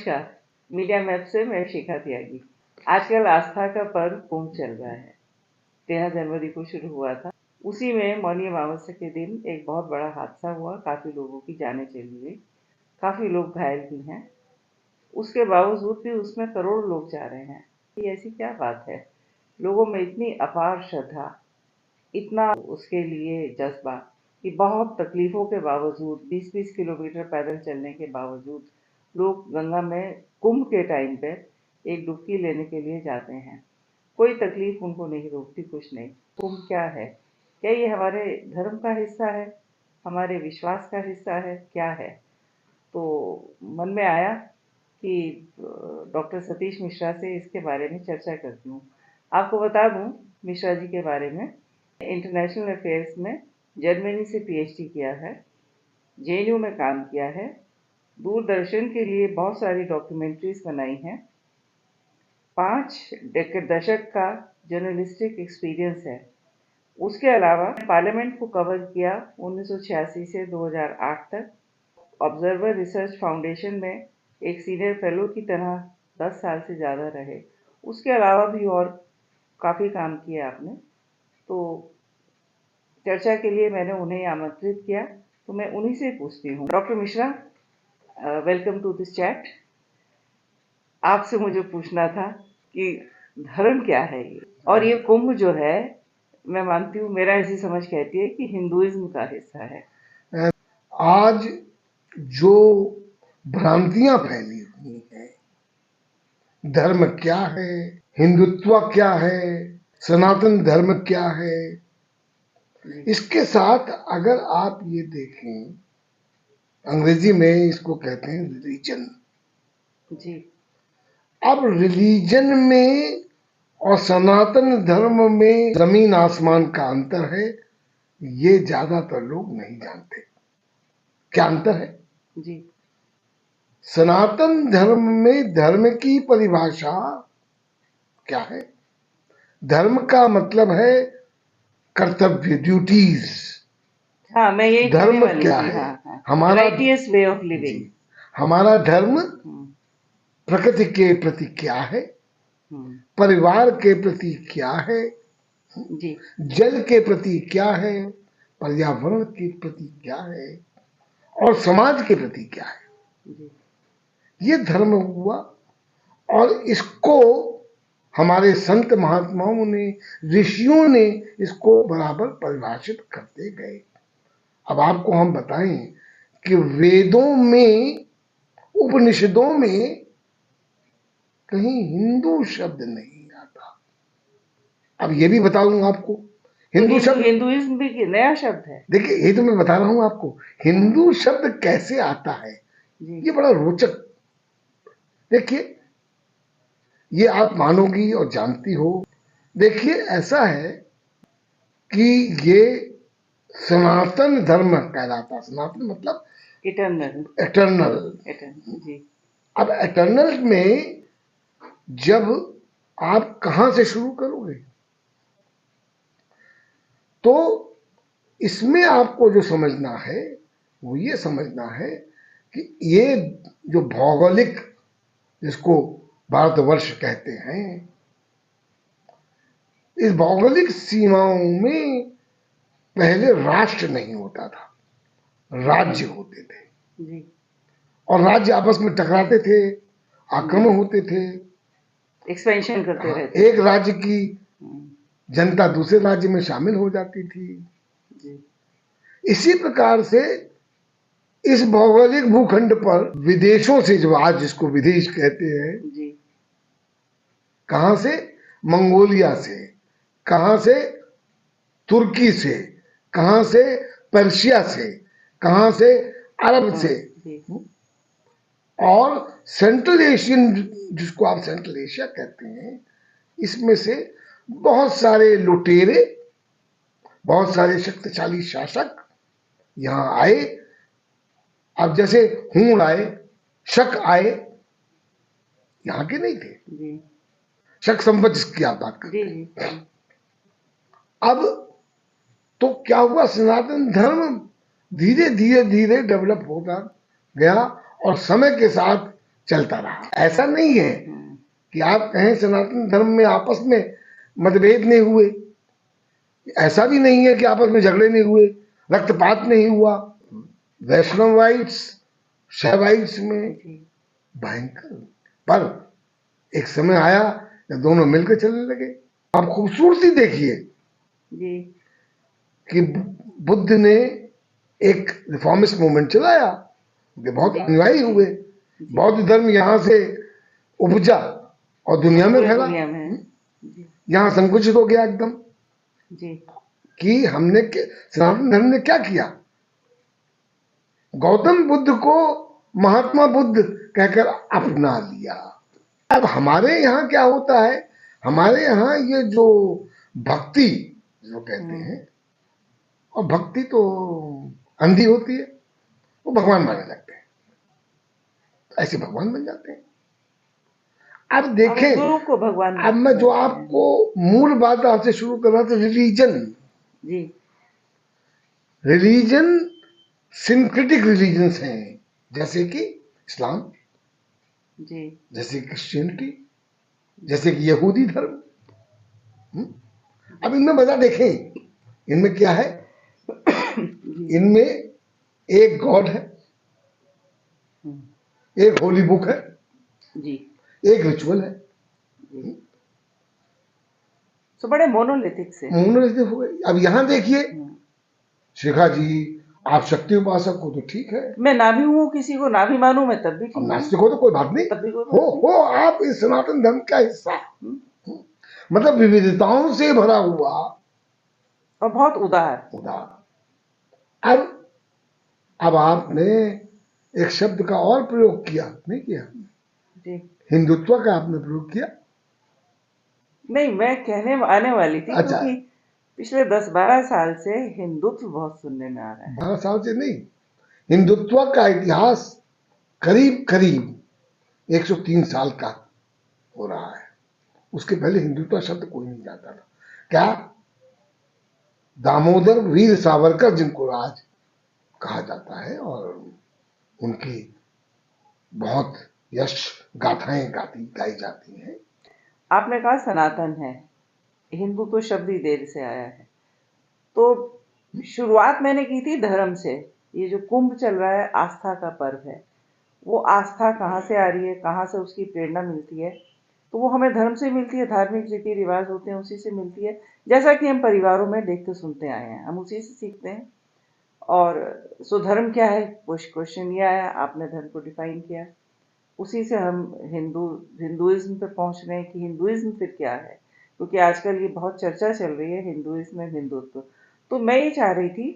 नमस्कार। Media map से मैं शिखा त्यागी। आजकल आस्था का पर्व कुंभ चल रहा है। 13 जनवरी को शुरू हुआ था। उसी में मौनी अमावस्या के दिन एक बहुत बड़ा हादसा हुआ। काफी लोगों की जानें चली गई, काफी लोग घायल भी हैं। उसके बावजूद भी उसमें करोड़ लोग जा रहे हैं। ये ऐसी क्या बात है? लोगों में इतनी अपार श्रद्धा, इतना उसके लिए जज्बा कि बहुत तकलीफों के बावजूद 20-20 किलोमीटर पैदल चलने के बावजूद लोग गंगा में कुंभ के टाइम पे एक डुबकी लेने के लिए जाते हैं। कोई तकलीफ उनको नहीं रोकती, कुछ नहीं। कुंभ क्या है? क्या ये हमारे धर्म का हिस्सा है, हमारे विश्वास का हिस्सा है, क्या है? तो मन में आया कि डॉक्टर सतीश मिश्रा से इसके बारे में चर्चा करती हूँ। आपको बता दूं मिश्रा जी के बारे में, इंटरनेशनल अफेयर्स में जर्मनी से पीएचडी किया है, जेएनयू में काम किया है, दूरदर्शन के लिए बहुत सारी डॉक्यूमेंट्रीज बनाई हैं, 5 दशक का जर्नलिस्टिक एक्सपीरियंस है। उसके अलावा पार्लियामेंट को कवर किया 1986 से 2008 तक। ऑब्जर्वर रिसर्च फाउंडेशन में एक सीनियर फेलो की तरह 10 साल से ज़्यादा रहे। उसके अलावा भी और काफ़ी काम किया आपने। तो चर्चा के लिए मैंने उन्हें आमंत्रित किया, तो मैं उन्हीं से पूछती हूँ। Doctor Mishra, welcome to this chat. आपसे मुझे पूछना था कि धर्म क्या है ये, और ये कुंभ जो है, मैं मानती हूँ, मेरा ऐसी समझ कहती है कि हिंदुइज्म का हिस्सा है। आज जो भ्रांतियां फैली हुई हैं, धर्म क्या है, हिंदुत्व क्या है, सनातन धर्म क्या है, इसके साथ अगर आप ये देखें, अंग्रेजी में इसको कहते हैं रिलीजन। जी। अब रिलीजन में और सनातन धर्म में जमीन आसमान का अंतर है। ये ज्यादातर लोग नहीं जानते। क्या अंतर है? जी। सनातन धर्म में धर्म की परिभाषा क्या है? धर्म का मतलब है कर्तव्य, ड्यूटीज। हाँ, मैं यही कहने धर्म वाली क्या थी। है? हाँ, हाँ। हमारा राइटियस वे ऑफ जी, लिविंग। हमारा धर्म हम्म। प्रकृति के प्रति क्या है, हम्म। परिवार के प्रति क्या है, जी। जल के प्रति क्या है, पर्यावरण के प्रति क्या है, और समाज के प्रति क्या है। जी। ये धर्म हुआ। और इसको हमारे संत महात्माओं ने, ऋषियों ने इसको बराबर परिभाषित करते गए। अब आपको हम बताएं कि वेदों में, उपनिषदों में कहीं हिंदू शब्द नहीं आता। अब ये भी बता दूं आपको, हिंदू तो शब्द, हिंदुइज्म भी नया शब्द है। देखिए ये तो मैं बता रहा हूं आपको, हिंदू शब्द कैसे आता है, जी। ये बड़ा रोचक। देखिए, ये आप मानोगी और जानती हो। देखिए, ऐसा है कि ये सनातन धर्म कहलाता। सनातन मतलब इटर्नल। एटर्नल। इटर्नल। जी। अब एटर्नल में जब आप कहां से शुरू करोगे, तो इसमें आपको जो समझना है वो ये समझना है कि ये जो भौगोलिक, जिसको भारतवर्ष कहते हैं, इस भौगोलिक सीमाओं में पहले राष्ट्र नहीं होता था, राज्य होते थे। जी। और राज्य आपस में टकराते थे, आक्रमण होते थे, एक्सपेंशन करते रहते एक राज्य की थे। जनता दूसरे राज्य में शामिल हो जाती थी। जी। इसी प्रकार से इस भौगोलिक भूखंड पर विदेशों से, जो आज जिसको विदेश कहते हैं, जी। कहां से? मंगोलिया से, कहां से? तुर्की से, कहां से? पर्शिया से, कहां से? अरब से, जी। और सेंट्रल एशियन, जिसको आप सेंट्रल एशिया कहते हैं, इसमें से बहुत सारे लुटेरे, बहुत सारे शक्तिशाली शासक यहां आए। अब जैसे हूण आए, शक आए, यहां के नहीं थे। जी। शक संवत जिसकी आप बात करते हैं। जी। अब तो क्या हुआ, सनातन धर्म धीरे धीरे धीरे डेवलप होता गया, और समय के साथ चलता रहा। ऐसा नहीं है कि आप कहें सनातन धर्म में आपस में मतभेद नहीं हुए, ऐसा भी नहीं है कि आपस में झगड़े नहीं हुए, रक्तपात नहीं हुआ। वैष्णवाइट्स शैवाइट्स में भयंकर, पर एक समय आया जब दोनों मिलकर चलने लगे। आप खूबसूरती देखिए जी कि बुद्ध ने एक रिफॉर्मिस्ट मूवमेंट चलाया, बहुत अनुयायी हुए, बौद्ध धर्म यहाँ से उपजा और दुनिया में फैला। यहाँ संकुचित हो गया एकदम जी कि हमने सनातन धर्म ने क्या किया, गौतम बुद्ध को महात्मा बुद्ध कहकर अपना लिया। अब हमारे यहाँ क्या होता है, हमारे यहाँ ये जो भक्ति जो कहते हैं, और भक्ति तो अंधी होती है, वो भगवान मानने लगते हैं, तो ऐसे भगवान बन जाते हैं। अब देखें, गुरु को भगवान, अब मैं जो आपको मूल बात आपसे शुरू कर रहा था, रिलीजन जी, रिलीजन सिंक्रेटिक रिलीजन्स हैं, जैसे कि इस्लाम जी, जैसे क्रिश्चियनिटी, जैसे कि यहूदी धर्म। अब इनमें बता देखें, इनमें क्या है, इनमें एक गॉड है, एक होली बुक है जी, एक रिचुअल है। तो बड़े मोनोलिथिक से मोनोलिथिक हो गए। अब यहां देखिए, शिखा जी आप शक्ति उपासक हो तो ठीक है, मैं ना भी हूं, किसी को ना भी मानूं, मैं तब भी ठीक हूं। नास्तिक हो तो कोई बात नहीं, तब भी कोई हो आप इस सनातन धर्म का हिस्सा, मतलब विविधताओं से भरा हुआ और बहुत उदार। अब आपने एक शब्द का और प्रयोग किया, नहीं किया जी, हिंदुत्व का आपने प्रयोग किया। नहीं, मैं कहने आने वाली थी, अच्छा, क्योंकि पिछले 10-12 साल से हिंदुत्व बहुत सुनने में आ रहा है। 12 साल से नहीं, हिंदुत्व का इतिहास करीब करीब 103 साल का हो रहा है। उसके पहले हिंदुत्व शब्द कोई नहीं जानता था। क्या दामोदर वीर सावरकर, जिनको आज कहा जाता है, और उनकी बहुत यश गाथाएं गाई जाती हैं। आपने कहा सनातन है, हिंदू तो शब्द ही देर से आया है, तो शुरुआत मैंने की थी धर्म से। ये जो कुंभ चल रहा है, आस्था का पर्व है, वो आस्था कहाँ से आ रही है, कहाँ से उसकी प्रेरणा मिलती है, तो वो हमें धर्म से मिलती है, धार्मिक रीति रिवाज होते हैं उसी से मिलती है। जैसा कि हम परिवारों में देखते सुनते आए हैं, हम उसी से सीखते हैं। और सो धर्म क्या है, क्वेश्चन ये आया, आपने धर्म को डिफाइन किया, उसी से हम हिंदुइज्म पे पहुंच रहे हैं कि हिंदुइज्म फिर क्या है, क्योंकि आजकल ये बहुत चर्चा चल रही है हिंदुइज्म में हिंदुत्व। तो मैं ये चाह रही थी,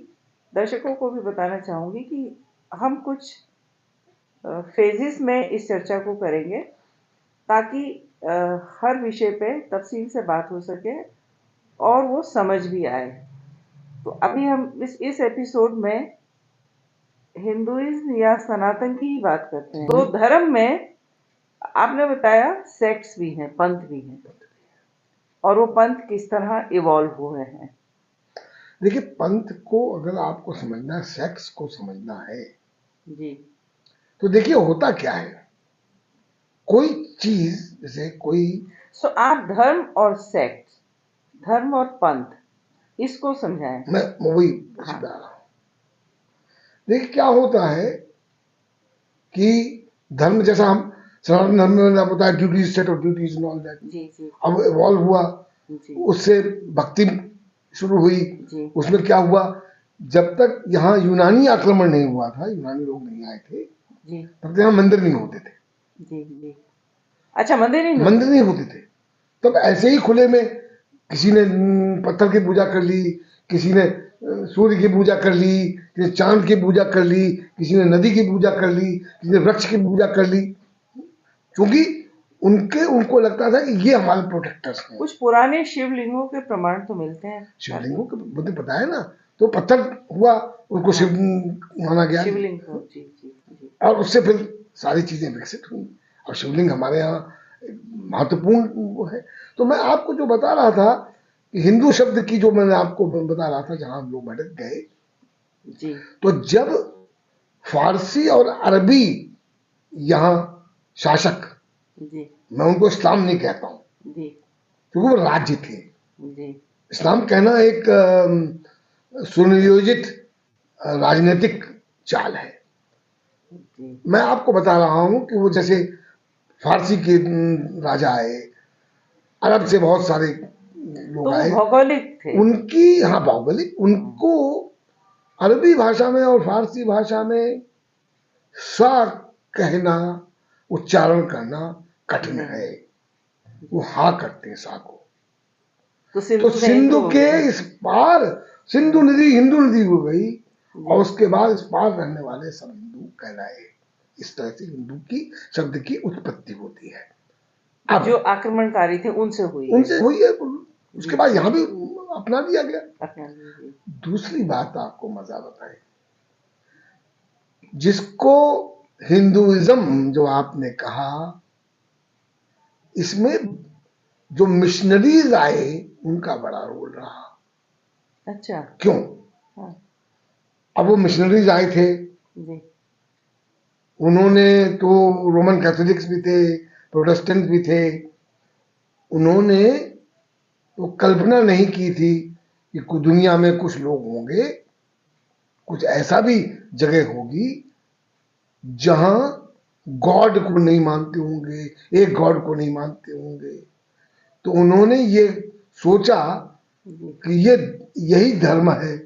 दर्शकों को भी बताना चाहूंगी कि हम कुछ फेजेस में इस चर्चा को करेंगे, ताकि हर विषय पे तफसील से बात हो सके और वो समझ भी आए। तो अभी हम इस एपिसोड में हिंदुइज्म या सनातन की ही बात करते हैं। तो धर्म में आपने बताया सेक्ट्स भी हैं, पंथ भी हैं, और वो पंथ किस तरह इवॉल्व हुए हैं। देखिए, पंथ को अगर आपको समझना है, सेक्स को समझना है जी, तो देखिए होता क्या है, कोई चीज जैसे कोई आप धर्म और सेक्ट, धर्म और पंथ, इसको समझाएं। मैं वही बता रहा हूं। देखिए क्या होता है कि धर्म, जैसा हम सनातन धर्म में आपको बताया, duties, set of duties and all that, जी जी, अब इवॉल्व हुआ, उससे भक्ति शुरू हुई। उसमें क्या हुआ, जब तक यहाँ यूनानी आक्रमण नहीं हुआ था, यूनानी लोग नहीं आए थे, तब तक यहाँ मंदिर नहीं होते थे। जी जी, अच्छा, मंदिर नहीं होते थे। तब ऐसे ही खुले में किसी ने पत्थर की पूजा कर ली, किसी ने सूर्य की पूजा कर ली, किसी ने चांद की पूजा कर ली, किसी ने नदी की पूजा कर ली, किसी ने वृक्ष की पूजा कर ली, क्योंकि उनको लगता था कि ये हमारे प्रोटेक्टर्स हैं। कुछ पुराने शिवलिंगों के प्रमाण तो मिलते हैं, शिवलिंगों के मुझे पता है ना, तो पत्थर हुआ, उसको शिव माना गया, शिवलिंग को, जी जी जी, और उससे फिर सारी चीजें विकसित हुई, और शिवलिंग हमारे यहाँ महत्वपूर्ण है। तो मैं आपको जो बता रहा था कि हिंदू शब्द की जो मैंने आपको बता रहा था, जहां हम लोग भटक गए जी, तो जब फारसी और अरबी यहाँ शासक, जी मैं उनको इस्लाम नहीं कहता हूं, जी क्योंकि वो राज्य थे। जी इस्लाम कहना एक सुनियोजित राजनीतिक चाल है। जी। मैं आपको बता रहा हूं कि वो जैसे फारसी के राजा आए, अरब से बहुत सारे तो लोग वो आए, भौगोलिक थे। उनकी, हाँ, भौगोलिक, उनको अरबी भाषा में और फारसी भाषा में स कहना, उच्चारण करना कठिन नहीं। है। वो जी। हा करते हैं सा को। तो तो सिंधु से सिंधु हिंदू हो के गए। इस पार सिंधु नदी हिंदू नदी हो गई, जी और उसके बाद इस पार रहने वाले सब हिंदू कहलाए। इस तरह से हिंदू की शब्द की उत्पत्ति होती है। अब जो आक्रमणकारी थे उनसे हुई है। उनसे हुई है, उसके जी बाद यहां भी अपना दिया गया। अपना जी दूसरी बात आपको मजा बताए, जिसको हिंदुइज्म जो आपने कहा, इसमें जो मिशनरीज आए उनका बड़ा रोल रहा। अच्छा। क्यों? हाँ अब वो मिशनरीज आए थे, जी उन्होंने तो, रोमन कैथोलिक्स भी थे, प्रोटेस्टेंट भी थे, उन्होंने तो कल्पना नहीं की थी कि दुनिया में कुछ लोग होंगे, कुछ ऐसा भी जगह होगी जहां गॉड को नहीं मानते होंगे, एक गॉड को नहीं मानते होंगे। तो उन्होंने ये सोचा जी कि ये यही धर्म है।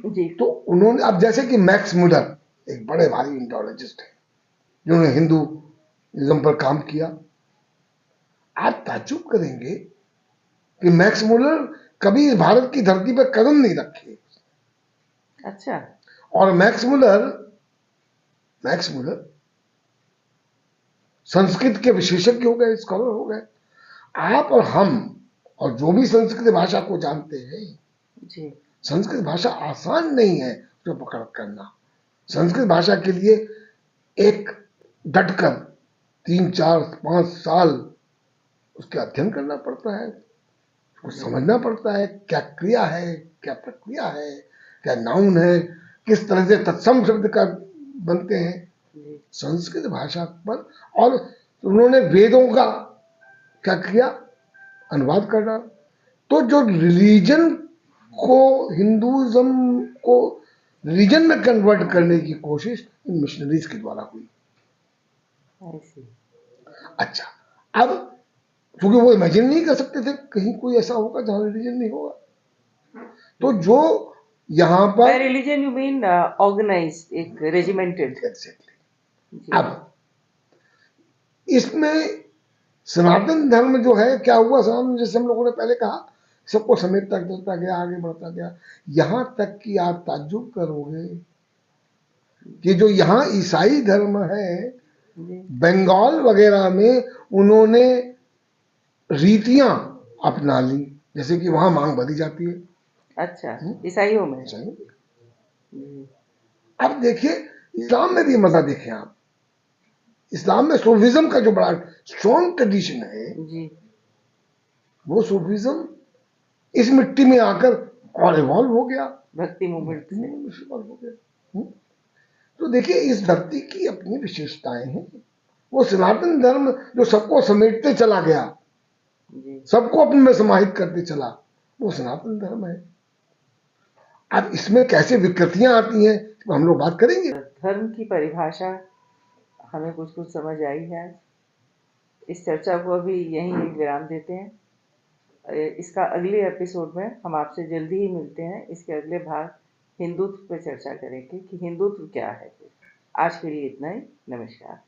जी तो उन्होंने, अब जैसे कि मैक्स मुलर एक बड़े भारी इंडोलॉजिस्ट है, जिन्होंने हिंदुइज्म पर काम किया। आप ताज्जुब करेंगे कि मैक्स मुलर कभी इस भारत की धरती पर कदम नहीं रखे। अच्छा। और मैक्स मुलर संस्कृत के विशेषज्ञ हो गए, स्कॉलर हो गए। आप और हम और जो भी संस्कृत भाषा को जानते हैं, जी संस्कृत भाषा आसान नहीं है उसको पकड़ करना। संस्कृत भाषा के लिए एक डटकर 3 4 5 साल उसके अध्ययन करना पड़ता है, उसको जी समझना पड़ता है, क्या क्रिया है, क्या प्रक्रिया है, क्या नाउन है, किस तरह से तत्सम शब्द का बनते हैं जी संस्कृत भाषा पर। और उन्होंने वेदों का क्या किया, अनुवाद कर डाला। तो जो रिलीजन को, हिंदुइज्म को रिलीजन में कन्वर्ट करने की कोशिश इन मिशनरीज के द्वारा हुई। ऐसी। अच्छा, अब क्योंकि वो इमेजिन नहीं कर सकते थे कहीं कोई ऐसा होगा जहां रिलीजन नहीं होगा, तो जो यहां बाय पर रिलीजन यू मीन ऑर्गेनाइज्ड, एक रेजिमेंटेड। एग्जैक्टली। जी अब इसमें सनातन धर्म जो है, क्या हुआ, सनातन जैसे हम लोगों ने पहले कहा, सबको समेटता चलता गया, आगे बढ़ता गया, यहां तक कि आप ताज्जुब करोगे कि जो यहाँ ईसाई धर्म है, जी बंगाल वगैरह में उन्होंने रीतियां अपना ली, जैसे कि वहां मांग भरी जाती है। अच्छा। ईसाइयों में। ईसाइयों। जी अब देखिए, इस्लाम में भी मजा देखें आप, इस्लाम में सूफिज्म का जो बड़ा स्ट्रॉन्ग ट्रेडिशन है, जी वो सूफिज्म इस मिट्टी में आकर और इवॉल्व हो गया, भक्ति मूवमेंट भक्ति से। में इवॉल्व हो गया। तो देखिए, इस धरती की अपनी विशेषताएं हैं। वो सनातन धर्म जो सबको समेटते चला गया, जी सबको अपने में समाहित करते चला, वो सनातन धर्म है। अब इसमें कैसे विकृतियां आती हैं, हम लोग बात करेंगे। धर्म की परिभाषा हमें कुछ कुछ समझ आई है आज। इस चर्चा को अभी यहीं एक विराम देते हैं। इसका अगले एपिसोड में हम आपसे जल्दी ही मिलते हैं। इसके अगले भाग हिंदुत्व पर चर्चा करेंगे कि हिंदुत्व क्या है। आज के लिए इतना ही। नमस्कार।